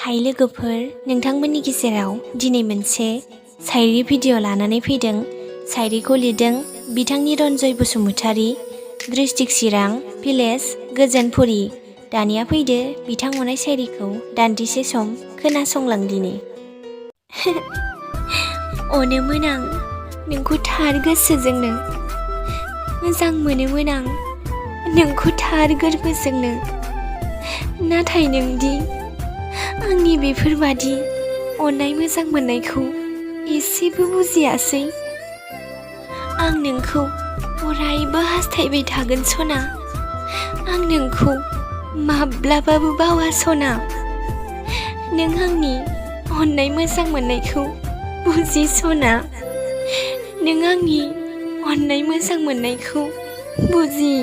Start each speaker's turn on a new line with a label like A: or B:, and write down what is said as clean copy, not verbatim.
A: हाय लोगोफोर, नोंथांमोननि गेजेराव दिनै मोनसे शायरी भिडिअ लानानै फैदों। शायरीखौ लिरदों बिथांनि रन्जय बसुमतारी, डिस्ट्रिक्ट चिरां, भिलेज गोजोनपुरी। दानिया फैदो बिथां अनाय शायरीखौ दान्दिसे सम खोनासंलांदिनि। अनोमोन आं नोंखौ थार गोसोजोंनो, मोजां मोनोमोन आं नोंखौ थार गोरबोजोंनो। नाथाय नोंदि आंनि बेफोरबादि अननाय मोजां मोननायखौ एसेबो बुजियासै। आं नोंखौ अरायबो हास्थायबाय थागोन सना, आं नोंखौ माब्लाबाबो बावा सना। नों आंनि अननाय मोजां मोननायखौ बुजि सना, नों आंनि अननाय मोजां मोननायखौ बुजि।